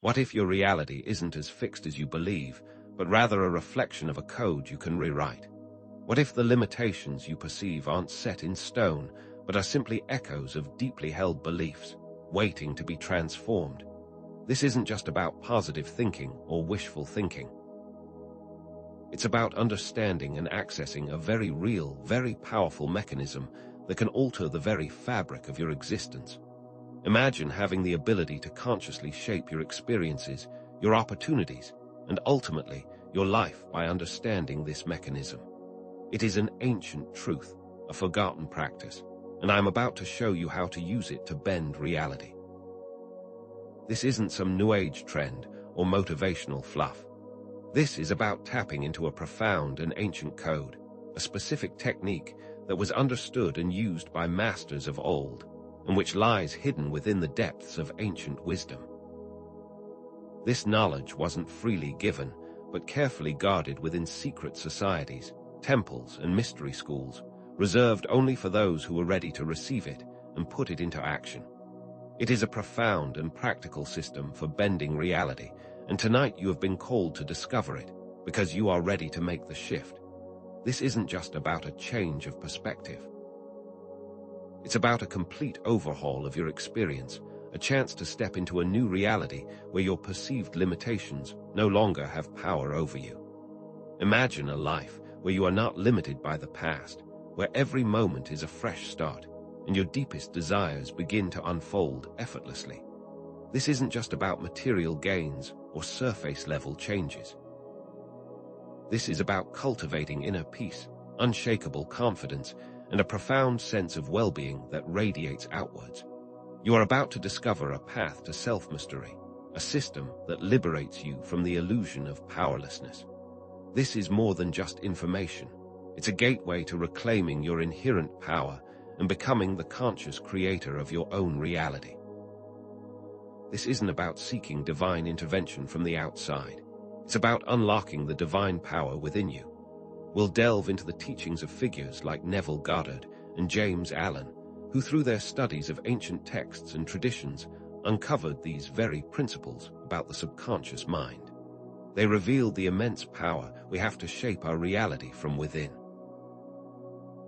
What if your reality isn't as fixed as you believe, but rather a reflection of a code you can rewrite? What if the limitations you perceive aren't set in stone, but are simply echoes of deeply held beliefs, waiting to be transformed? This isn't just about positive thinking or wishful thinking. It's about understanding and accessing a very real, very powerful mechanism that can alter the very fabric of your existence. Imagine having the ability to consciously shape your experiences, your opportunities, and ultimately your life by understanding this mechanism. It is an ancient truth, a forgotten practice, and I'm about to show you how to use it to bend reality. This isn't some New Age trend or motivational fluff. This is about tapping into a profound and ancient code, a specific technique that was understood and used by masters of old, and which lies hidden within the depths of ancient wisdom. This knowledge wasn't freely given, but carefully guarded within secret societies, temples, and mystery schools, reserved only for those who were ready to receive it and put it into action. It is a profound and practical system for bending reality, and tonight you have been called to discover it because you are ready to make the shift. This isn't just about a change of perspective. It's about a complete overhaul of your experience, a chance to step into a new reality where your perceived limitations no longer have power over you. Imagine a life where you are not limited by the past, where every moment is a fresh start, and your deepest desires begin to unfold effortlessly. This isn't just about material gains or surface-level changes. This is about cultivating inner peace, unshakable confidence, and a profound sense of well-being that radiates outwards. You are about to discover a path to self-mastery, a system that liberates you from the illusion of powerlessness. This is more than just information. It's a gateway to reclaiming your inherent power and becoming the conscious creator of your own reality. This isn't about seeking divine intervention from the outside. It's about unlocking the divine power within you. We'll delve into the teachings of figures like Neville Goddard and James Allen, who through their studies of ancient texts and traditions uncovered these very principles about the subconscious mind. They revealed the immense power we have to shape our reality from within.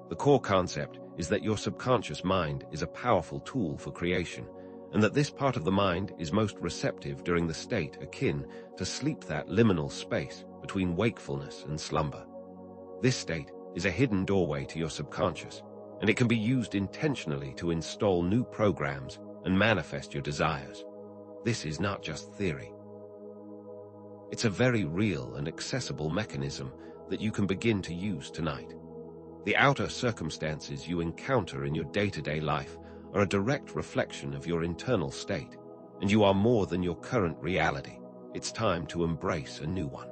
The core concept is that your subconscious mind is a powerful tool for creation, and that this part of the mind is most receptive during the state akin to sleep, that liminal space between wakefulness and slumber. This state is a hidden doorway to your subconscious, and it can be used intentionally to install new programs and manifest your desires. This is not just theory. It's a very real and accessible mechanism that you can begin to use tonight. The outer circumstances you encounter in your day-to-day life are a direct reflection of your internal state, and you are more than your current reality. It's time to embrace a new one.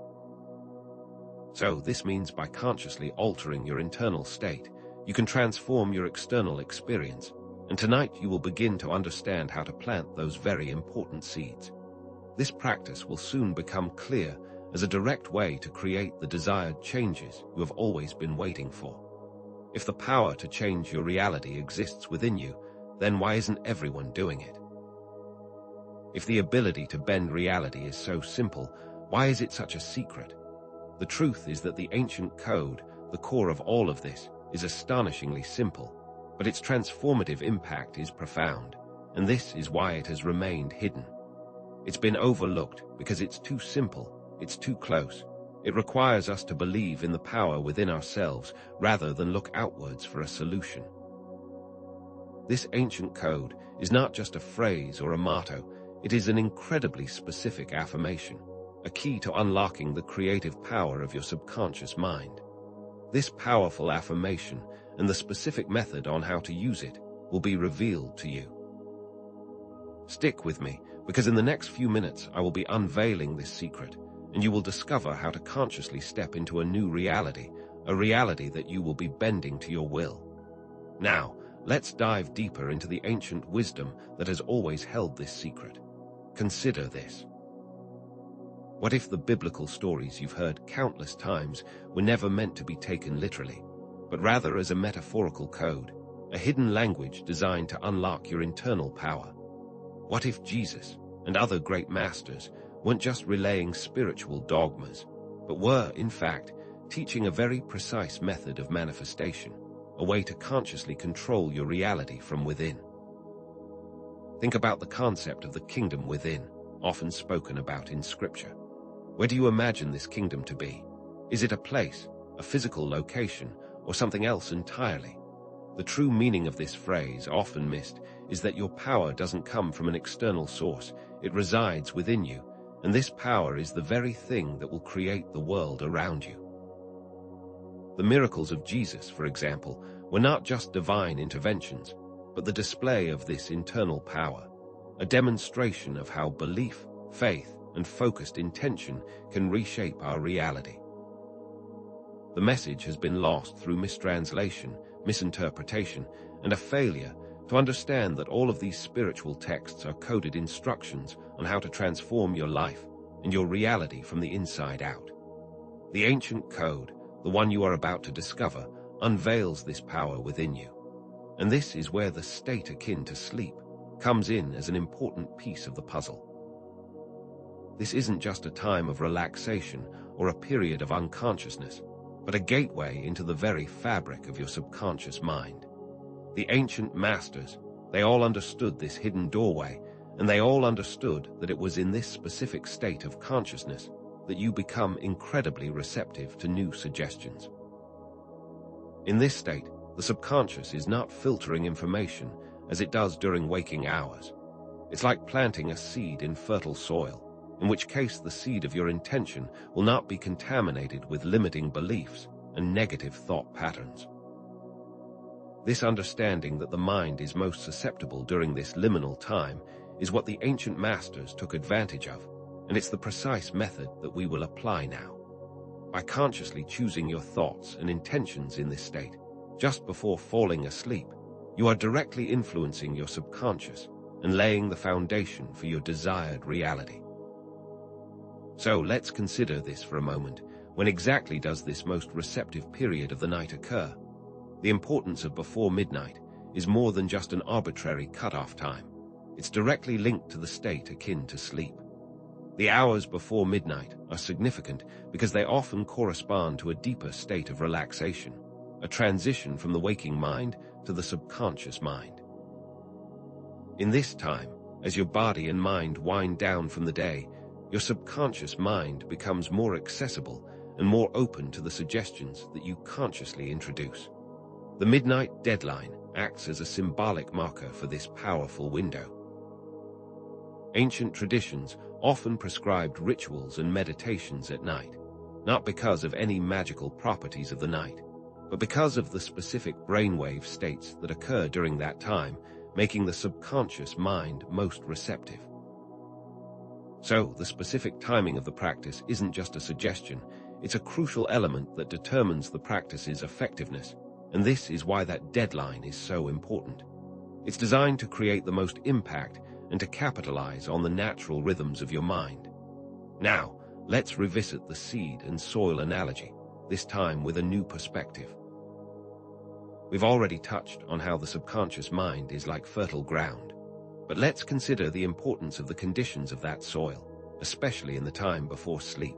So this means by consciously altering your internal state, you can transform your external experience, and tonight you will begin to understand how to plant those very important seeds. This practice will soon become clear as a direct way to create the desired changes you have always been waiting for. If the power to change your reality exists within you, then why isn't everyone doing it? If the ability to bend reality is so simple, why is it such a secret? The truth is that the ancient code, the core of all of this, is astonishingly simple, but its transformative impact is profound, and this is why it has remained hidden. It's been overlooked because it's too simple, it's too close. It requires us to believe in the power within ourselves rather than look outwards for a solution. This ancient code is not just a phrase or a motto, it is an incredibly specific affirmation, a key to unlocking the creative power of your subconscious mind. This powerful affirmation and the specific method on how to use it will be revealed to you. Stick with me, because in the next few minutes I will be unveiling this secret, and you will discover how to consciously step into a new reality, a reality that you will be bending to your will. Now, let's dive deeper into the ancient wisdom that has always held this secret. Consider this. What if the biblical stories you've heard countless times were never meant to be taken literally, but rather as a metaphorical code, a hidden language designed to unlock your internal power? What if Jesus, and other great masters weren't just relaying spiritual dogmas, but were, in fact, teaching a very precise method of manifestation, a way to consciously control your reality from within. Think about the concept of the kingdom within, often spoken about in Scripture. Where do you imagine this kingdom to be? Is it a place, a physical location, or something else entirely? The true meaning of this phrase, often missed, is that your power doesn't come from an external source, it resides within you, and this power is the very thing that will create the world around you. The miracles of Jesus, for example, were not just divine interventions, but the display of this internal power, a demonstration of how belief, faith, and focused intention can reshape our reality. The message has been lost through mistranslation, misinterpretation, and a failure to understand that all of these spiritual texts are coded instructions on how to transform your life and your reality from the inside out. The ancient code, the one you are about to discover, unveils this power within you. And this is where the state akin to sleep comes in as an important piece of the puzzle. This isn't just a time of relaxation or a period of unconsciousness, but a gateway into the very fabric of your subconscious mind. The ancient masters, they all understood this hidden doorway, and they all understood that it was in this specific state of consciousness that you become incredibly receptive to new suggestions. In this state, the subconscious is not filtering information as it does during waking hours. It's like planting a seed in fertile soil, in which case the seed of your intention will not be contaminated with limiting beliefs and negative thought patterns. This understanding that the mind is most susceptible during this liminal time is what the ancient masters took advantage of, and it's the precise method that we will apply now. By consciously choosing your thoughts and intentions in this state, just before falling asleep, you are directly influencing your subconscious and laying the foundation for your desired reality. So let's consider this for a moment. When exactly does this most receptive period of the night occur? The importance of before midnight is more than just an arbitrary cutoff time. It's directly linked to the state akin to sleep. The hours before midnight are significant because they often correspond to a deeper state of relaxation, a transition from the waking mind to the subconscious mind. In this time, as your body and mind wind down from the day, your subconscious mind becomes more accessible and more open to the suggestions that you consciously introduce. The midnight deadline acts as a symbolic marker for this powerful window. Ancient traditions often prescribed rituals and meditations at night, not because of any magical properties of the night, but because of the specific brainwave states that occur during that time, making the subconscious mind most receptive. So, the specific timing of the practice isn't just a suggestion, it's a crucial element that determines the practice's effectiveness, and this is why that deadline is so important. It's designed to create the most impact and to capitalize on the natural rhythms of your mind. Now, let's revisit the seed and soil analogy, this time with a new perspective. We've already touched on how the subconscious mind is like fertile ground, but let's consider the importance of the conditions of that soil, especially in the time before sleep.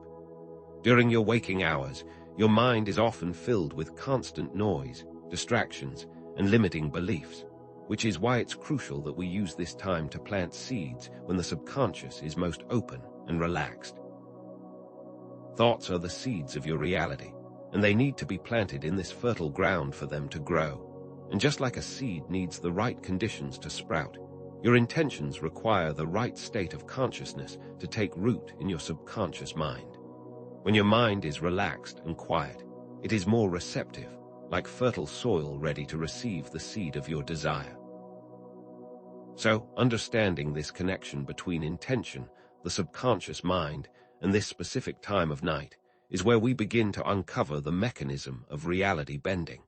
During your waking hours, your mind is often filled with constant noise, distractions, and limiting beliefs, which is why it's crucial that we use this time to plant seeds when the subconscious is most open and relaxed. Thoughts are the seeds of your reality, and they need to be planted in this fertile ground for them to grow. And just like a seed needs the right conditions to sprout, your intentions require the right state of consciousness to take root in your subconscious mind. When your mind is relaxed and quiet, it is more receptive, like fertile soil ready to receive the seed of your desire. So, understanding this connection between intention, the subconscious mind, and this specific time of night is where we begin to uncover the mechanism of reality bending.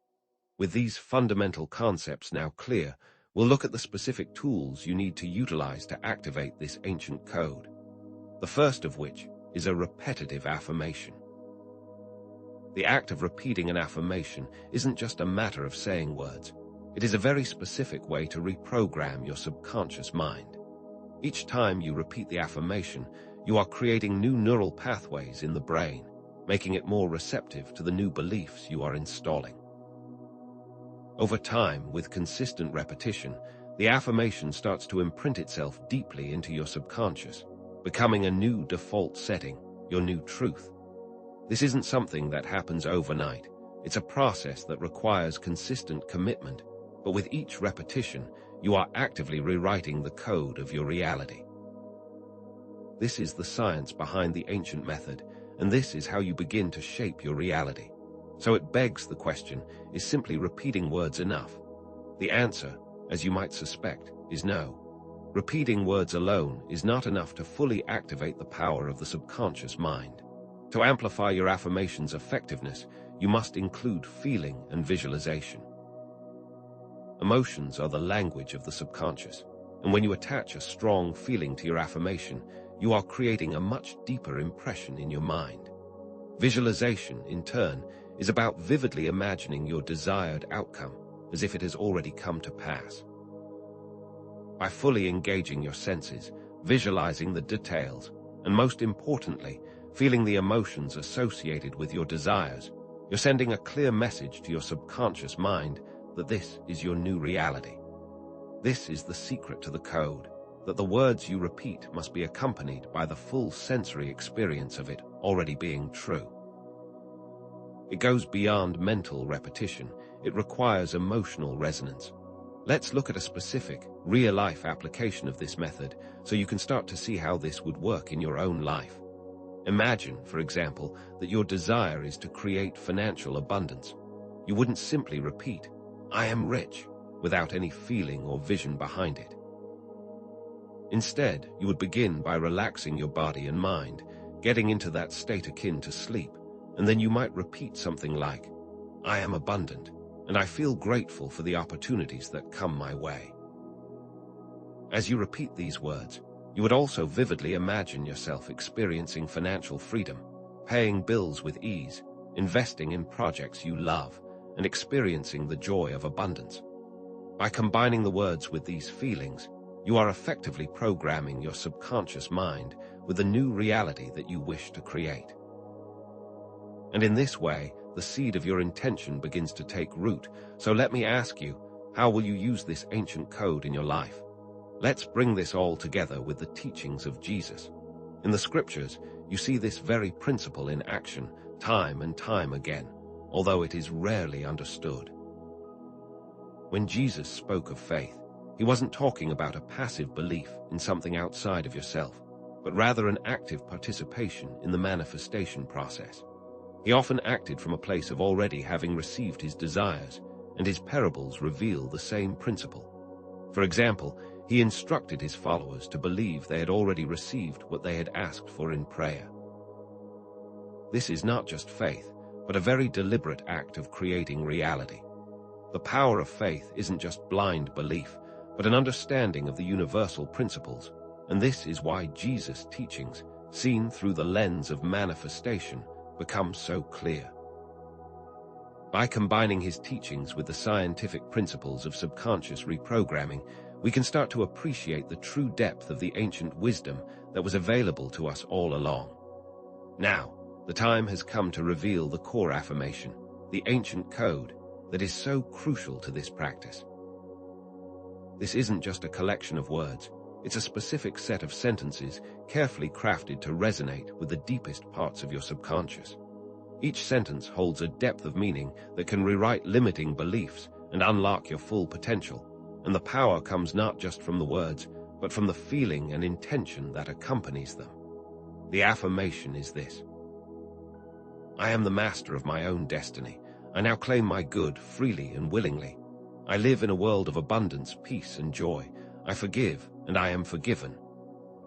With these fundamental concepts now clear, we'll look at the specific tools you need to utilize to activate this ancient code. The first of which is a repetitive affirmation. The act of repeating an affirmation isn't just a matter of saying words. It is a very specific way to reprogram your subconscious mind. Each time you repeat the affirmation, you are creating new neural pathways in the brain, making it more receptive to the new beliefs you are installing. Over time, with consistent repetition, the affirmation starts to imprint itself deeply into your subconscious, becoming a new default setting, your new truth. This isn't something that happens overnight. It's a process that requires consistent commitment, but with each repetition, you are actively rewriting the code of your reality. This is the science behind the ancient method, and this is how you begin to shape your reality. So it begs the question, is simply repeating words enough? The answer, as you might suspect, is no. Repeating words alone is not enough to fully activate the power of the subconscious mind. To amplify your affirmation's effectiveness, you must include feeling and visualization. Emotions are the language of the subconscious, and when you attach a strong feeling to your affirmation, you are creating a much deeper impression in your mind. Visualization, in turn, is about vividly imagining your desired outcome as if it has already come to pass. By fully engaging your senses, visualizing the details, and most importantly, feeling the emotions associated with your desires, you're sending a clear message to your subconscious mind that this is your new reality. This is the secret to the code, that the words you repeat must be accompanied by the full sensory experience of it already being true. It goes beyond mental repetition. It requires emotional resonance. Let's look at a specific, real-life application of this method so you can start to see how this would work in your own life. Imagine, for example, that your desire is to create financial abundance. You wouldn't simply repeat, "I am rich," without any feeling or vision behind it. Instead, you would begin by relaxing your body and mind, getting into that state akin to sleep, and then you might repeat something like, "I am abundant, and I feel grateful for the opportunities that come my way." As you repeat these words, you would also vividly imagine yourself experiencing financial freedom, paying bills with ease, investing in projects you love, and experiencing the joy of abundance. By combining the words with these feelings, you are effectively programming your subconscious mind with the new reality that you wish to create. And in this way, the seed of your intention begins to take root. So let me ask you, how will you use this ancient code in your life? Let's bring this all together with the teachings of Jesus. In the scriptures, you see this very principle in action, time and time again, although it is rarely understood. When Jesus spoke of faith, he wasn't talking about a passive belief in something outside of yourself, but rather an active participation in the manifestation process. He often acted from a place of already having received his desires, and his parables reveal the same principle. For example, he instructed his followers to believe they had already received what they had asked for in prayer. This is not just faith, but a very deliberate act of creating reality. The power of faith isn't just blind belief, but an understanding of the universal principles, and this is why Jesus' teachings, seen through the lens of manifestation, become so clear. By combining his teachings with the scientific principles of subconscious reprogramming, we can start to appreciate the true depth of the ancient wisdom that was available to us all along. Now, the time has come to reveal the core affirmation, the ancient code, that is so crucial to this practice. This isn't just a collection of words, it's a specific set of sentences carefully crafted to resonate with the deepest parts of your subconscious. Each sentence holds a depth of meaning that can rewrite limiting beliefs and unlock your full potential, and the power comes not just from the words, but from the feeling and intention that accompanies them. The affirmation is this: I am the master of my own destiny. I now claim my good freely and willingly. I live in a world of abundance, peace, and joy. I forgive, and I am forgiven.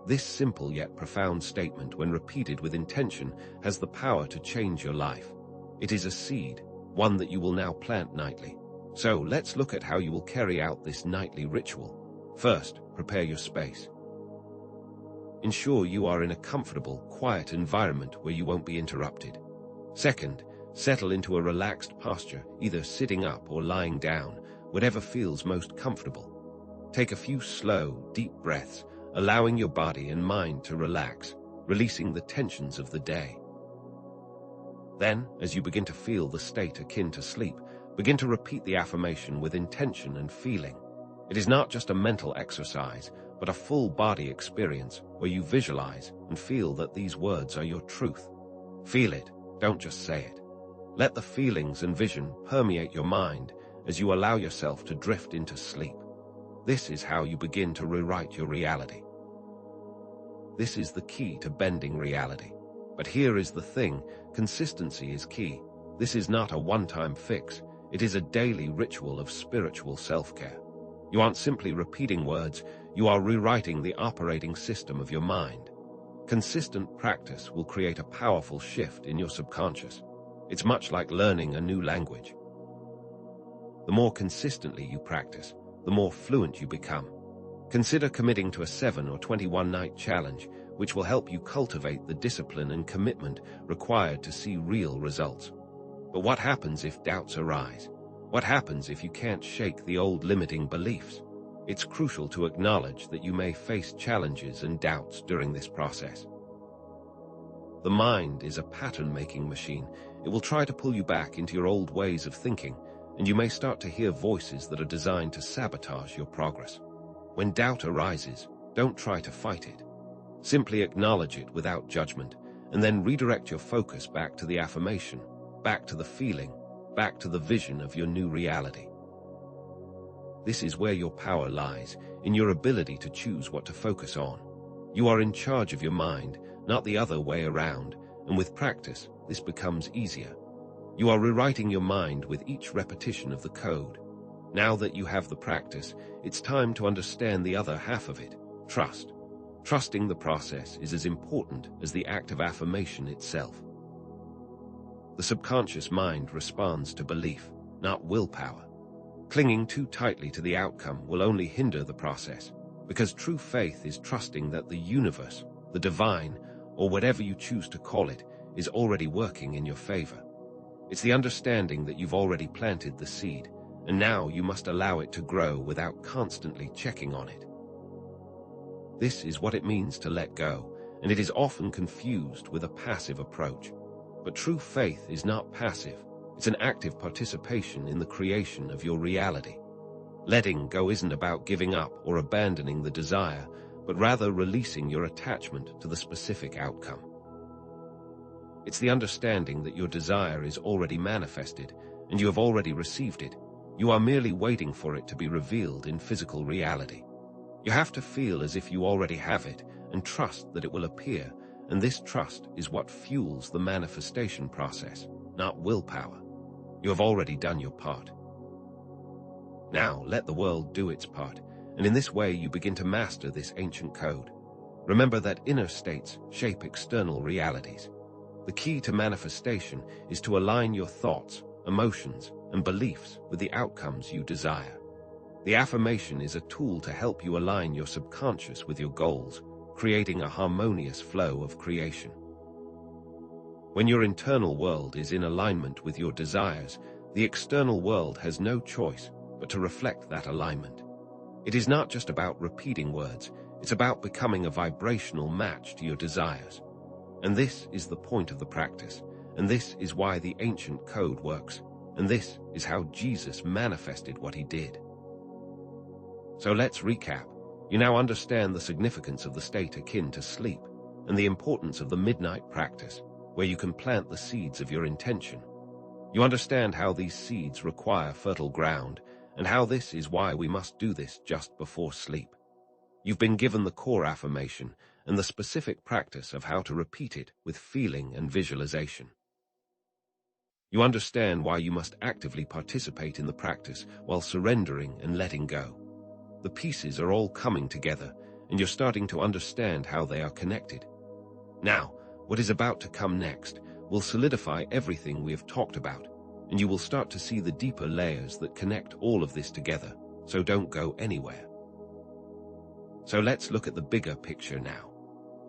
This simple yet profound statement, when repeated with intention, has the power to change your life. It is a seed, one that you will now plant nightly. So let's look at how you will carry out this nightly ritual. First, prepare your space. Ensure you are in a comfortable, quiet environment where you won't be interrupted. Second, settle into a relaxed posture, either sitting up or lying down, whatever feels most comfortable. Take a few slow, deep breaths, allowing your body and mind to relax, releasing the tensions of the day. Then, as you begin to feel the state akin to sleep, begin to repeat the affirmation with intention and feeling. It is not just a mental exercise, but a full body experience where you visualize and feel that these words are your truth. Feel it, don't just say it. Let the feelings and vision permeate your mind as you allow yourself to drift into sleep. This is how you begin to rewrite your reality. This is the key to bending reality. But here is the thing, consistency is key. This is not a one-time fix. It is a daily ritual of spiritual self-care. You aren't simply repeating words, you are rewriting the operating system of your mind. Consistent practice will create a powerful shift in your subconscious. It's much like learning a new language. The more consistently you practice, the more fluent you become. Consider committing to a 7 or 21 night challenge, which will help you cultivate the discipline and commitment required to see real results. But what happens if doubts arise? What happens if you can't shake the old limiting beliefs? It's crucial to acknowledge that you may face challenges and doubts during this process. The mind is a pattern-making machine. It will try to pull you back into your old ways of thinking, and you may start to hear voices that are designed to sabotage your progress. When doubt arises, don't try to fight it. Simply acknowledge it without judgment, and then redirect your focus back to the affirmation, back to the feeling, back to the vision of your new reality. This is where your power lies, in your ability to choose what to focus on. You are in charge of your mind, not the other way around, and with practice, this becomes easier. You are rewriting your mind with each repetition of the code. Now that you have the practice, it's time to understand the other half of it, trust. Trusting the process is as important as the act of affirmation itself. The subconscious mind responds to belief, not willpower. Clinging too tightly to the outcome will only hinder the process, because true faith is trusting that the universe, the divine, or whatever you choose to call it, is already working in your favor. It's the understanding that you've already planted the seed, and now you must allow it to grow without constantly checking on it. This is what it means to let go, and it is often confused with a passive approach. But true faith is not passive. It's an active participation in the creation of your reality. Letting go isn't about giving up or abandoning the desire, but rather releasing your attachment to the specific outcome. It's the understanding that your desire is already manifested, and you have already received it. You are merely waiting for it to be revealed in physical reality. You have to feel as if you already have it, and trust that it will appear, and this trust is what fuels the manifestation process, not willpower. You have already done your part. Now let the world do its part, and in this way you begin to master this ancient code. Remember that inner states shape external realities. The key to manifestation is to align your thoughts, emotions, and beliefs with the outcomes you desire. The affirmation is a tool to help you align your subconscious with your goals, creating a harmonious flow of creation. When your internal world is in alignment with your desires, the external world has no choice but to reflect that alignment. It is not just about repeating words, it's about becoming a vibrational match to your desires. And this is the point of the practice, and this is why the ancient code works, and this is how Jesus manifested what he did. So let's recap. You now understand the significance of the state akin to sleep, and the importance of the midnight practice, where you can plant the seeds of your intention. You understand how these seeds require fertile ground, and how this is why we must do this just before sleep. You've been given the core affirmation and the specific practice of how to repeat it with feeling and visualization. You understand why you must actively participate in the practice while surrendering and letting go. The pieces are all coming together, and you're starting to understand how they are connected. Now, what is about to come next will solidify everything we have talked about, and you will start to see the deeper layers that connect all of this together, so don't go anywhere. So let's look at the bigger picture now.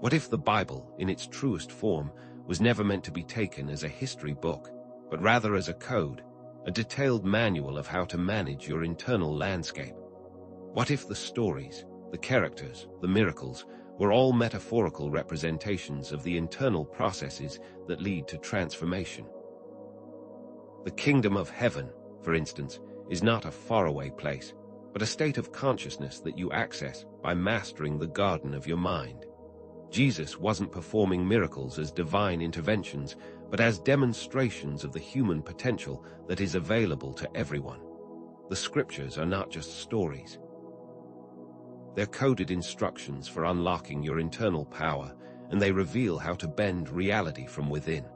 What if the Bible, in its truest form, was never meant to be taken as a history book, but rather as a code, a detailed manual of how to manage your internal landscape? What if the stories, The characters, the miracles, were all metaphorical representations of the internal processes that lead to transformation. The kingdom of heaven, for instance, is not a faraway place, but a state of consciousness that you access by mastering the garden of your mind. Jesus wasn't performing miracles as divine interventions, but as demonstrations of the human potential that is available to everyone. The scriptures are not just stories. They're coded instructions for unlocking your internal power, and they reveal how to bend reality from within.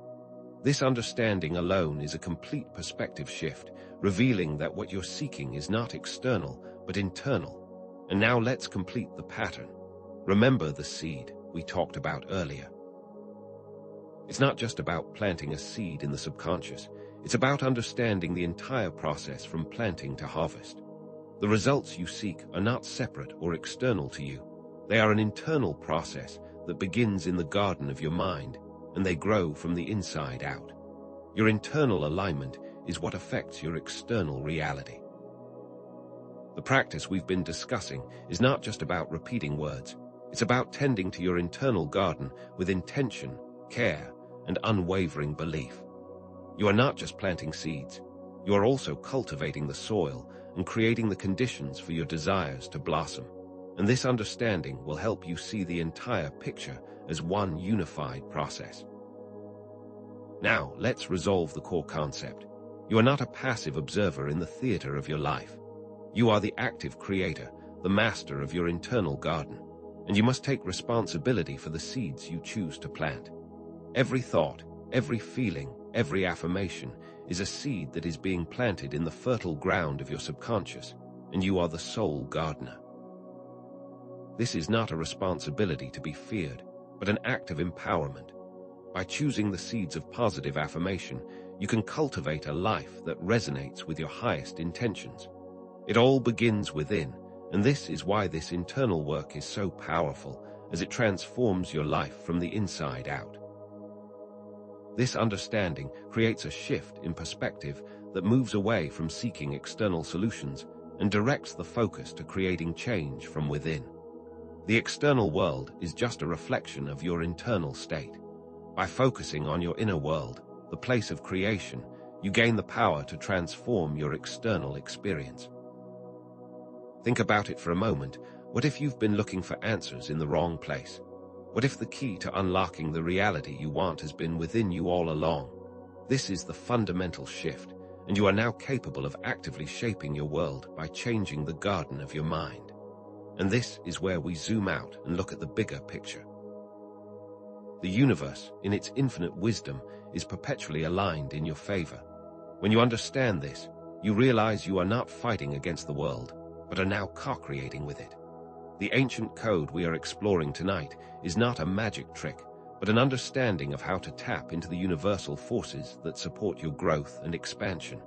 This understanding alone is a complete perspective shift, revealing that what you're seeking is not external, but internal. And now let's complete the pattern. Remember the seed we talked about earlier. It's not just about planting a seed in the subconscious. It's about understanding the entire process from planting to harvest. The results you seek are not separate or external to you. They are an internal process that begins in the garden of your mind, and they grow from the inside out. Your internal alignment is what affects your external reality. The practice we've been discussing is not just about repeating words. It's about tending to your internal garden with intention, care, and unwavering belief. You are not just planting seeds. You are also cultivating the soil and creating the conditions for your desires to blossom. And this understanding will help you see the entire picture as one unified process. Now, let's resolve the core concept. You are not a passive observer in the theater of your life. You are the active creator, the master of your internal garden, and you must take responsibility for the seeds you choose to plant. Every thought, every feeling, every affirmation is a seed that is being planted in the fertile ground of your subconscious, and you are the sole gardener. This is not a responsibility to be feared, but an act of empowerment. By choosing the seeds of positive affirmation, you can cultivate a life that resonates with your highest intentions. It all begins within, and this is why this internal work is so powerful, as it transforms your life from the inside out. This understanding creates a shift in perspective that moves away from seeking external solutions and directs the focus to creating change from within. The external world is just a reflection of your internal state. By focusing on your inner world, the place of creation, you gain the power to transform your external experience. Think about it for a moment. What if you've been looking for answers in the wrong place? What if the key to unlocking the reality you want has been within you all along? This is the fundamental shift, and you are now capable of actively shaping your world by changing the garden of your mind. And this is where we zoom out and look at the bigger picture. The universe, in its infinite wisdom, is perpetually aligned in your favor. When you understand this, you realize you are not fighting against the world, but are now co-creating with it. The ancient code we are exploring tonight is not a magic trick, but an understanding of how to tap into the universal forces that support your growth and expansion.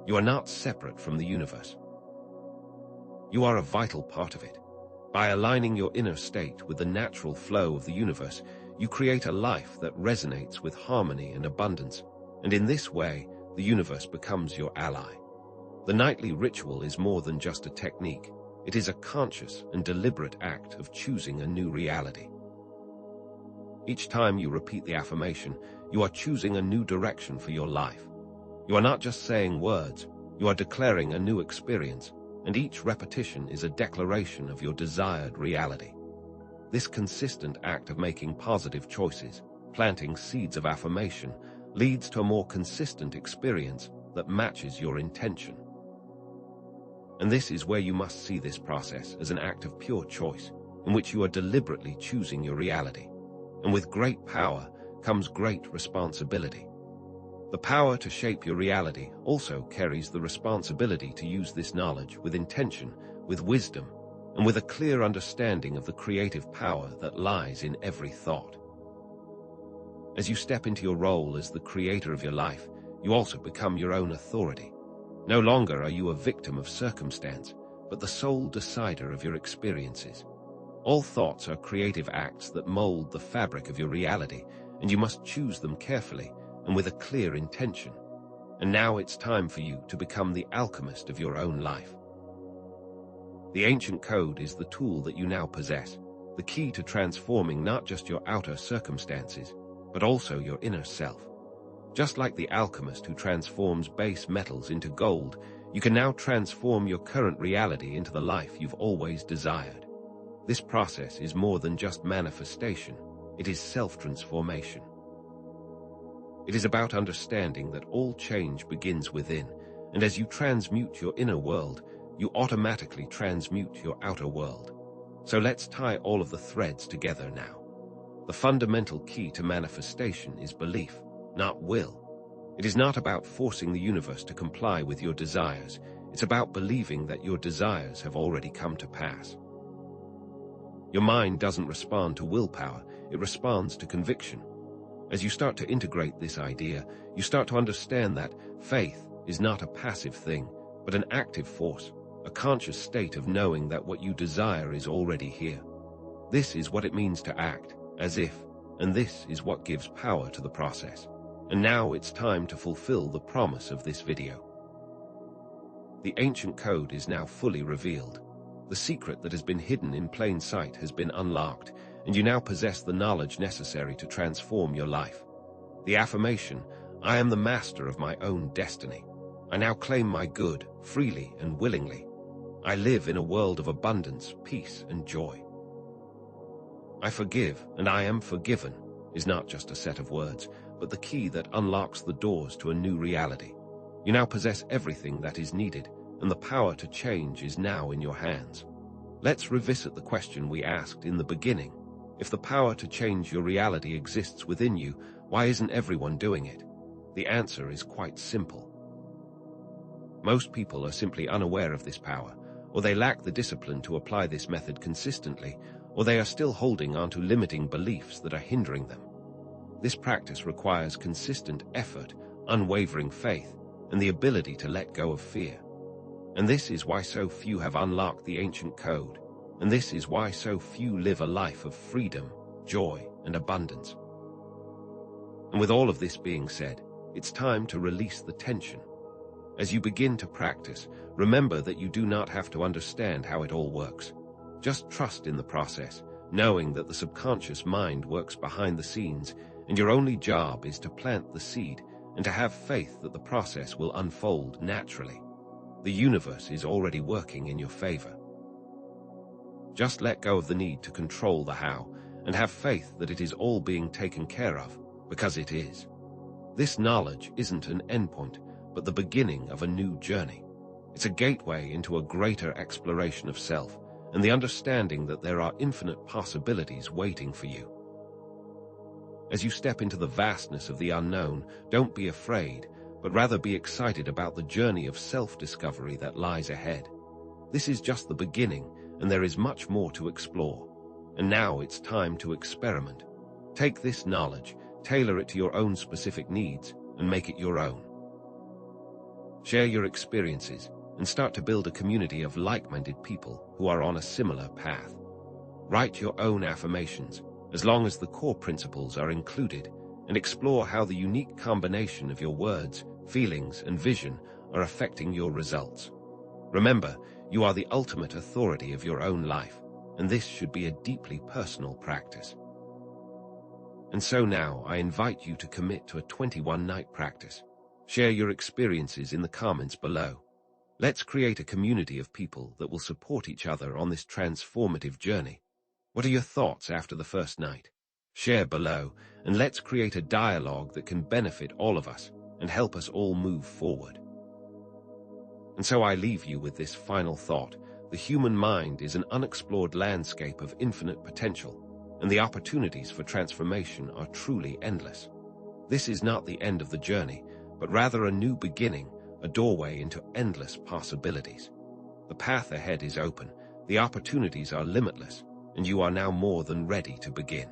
You are not separate from the universe. You are a vital part of it. By aligning your inner state with the natural flow of the universe, you create a life that resonates with harmony and abundance, and in this way, the universe becomes your ally. The nightly ritual is more than just a technique. It is a conscious and deliberate act of choosing a new reality. Each time you repeat the affirmation, you are choosing a new direction for your life. You are not just saying words, you are declaring a new experience, and each repetition is a declaration of your desired reality. This consistent act of making positive choices, planting seeds of affirmation, leads to a more consistent experience that matches your intention. And this is where you must see this process as an act of pure choice, in which you are deliberately choosing your reality. And with great power comes great responsibility. The power to shape your reality also carries the responsibility to use this knowledge with intention, with wisdom, and with a clear understanding of the creative power that lies in every thought. As you step into your role as the creator of your life, you also become your own authority. No longer are you a victim of circumstance, but the sole decider of your experiences. All thoughts are creative acts that mold the fabric of your reality, and you must choose them carefully and with a clear intention. And now it's time for you to become the alchemist of your own life. The ancient code is the tool that you now possess, the key to transforming not just your outer circumstances, but also your inner self. Just like the alchemist who transforms base metals into gold, you can now transform your current reality into the life you've always desired. This process is more than just manifestation, it is self-transformation. It is about understanding that all change begins within, and as you transmute your inner world, you automatically transmute your outer world. So let's tie all of the threads together now. The fundamental key to manifestation is belief, not will. It is not about forcing the universe to comply with your desires. It's about believing that your desires have already come to pass. Your mind doesn't respond to willpower, it responds to conviction. As you start to integrate this idea, you start to understand that faith is not a passive thing, but an active force, a conscious state of knowing that what you desire is already here. This is what it means to act as if, and this is what gives power to the process. And now it's time to fulfill the promise of this video. The ancient code is now fully revealed. The secret that has been hidden in plain sight has been unlocked, and you now possess the knowledge necessary to transform your life. The affirmation, "I am the master of my own destiny. I now claim my good, freely and willingly. I live in a world of abundance, peace and joy. I forgive and I am forgiven," is not just a set of words, but the key that unlocks the doors to a new reality. You now possess everything that is needed, and the power to change is now in your hands. Let's revisit the question we asked in the beginning. If the power to change your reality exists within you, why isn't everyone doing it? The answer is quite simple. Most people are simply unaware of this power, or they lack the discipline to apply this method consistently, or they are still holding on to limiting beliefs that are hindering them. This practice requires consistent effort, unwavering faith, and the ability to let go of fear. And this is why so few have unlocked the ancient code, and this is why so few live a life of freedom, joy, and abundance. And with all of this being said, it's time to release the tension. As you begin to practice, remember that you do not have to understand how it all works. Just trust in the process, knowing that the subconscious mind works behind the scenes, and your only job is to plant the seed and to have faith that the process will unfold naturally. The universe is already working in your favor. Just let go of the need to control the how, and have faith that it is all being taken care of, because it is. This knowledge isn't an endpoint, but the beginning of a new journey. It's a gateway into a greater exploration of self, and the understanding that there are infinite possibilities waiting for you. As you step into the vastness of the unknown, don't be afraid, but rather be excited about the journey of self-discovery that lies ahead. This is just the beginning, and there is much more to explore. And now it's time to experiment. Take this knowledge, tailor it to your own specific needs, and make it your own. Share your experiences, and start to build a community of like-minded people who are on a similar path. Write your own affirmations, as long as the core principles are included, and explore how the unique combination of your words, feelings, and vision are affecting your results. Remember, you are the ultimate authority of your own life, and this should be a deeply personal practice. And so now I invite you to commit to a 21-night practice. Share your experiences in the comments below. Let's create a community of people that will support each other on this transformative journey. What are your thoughts after the first night? Share below, and let's create a dialogue that can benefit all of us and help us all move forward. And so I leave you with this final thought. The human mind is an unexplored landscape of infinite potential, and the opportunities for transformation are truly endless. This is not the end of the journey, but rather a new beginning, a doorway into endless possibilities. The path ahead is open, the opportunities are limitless, and you are now more than ready to begin.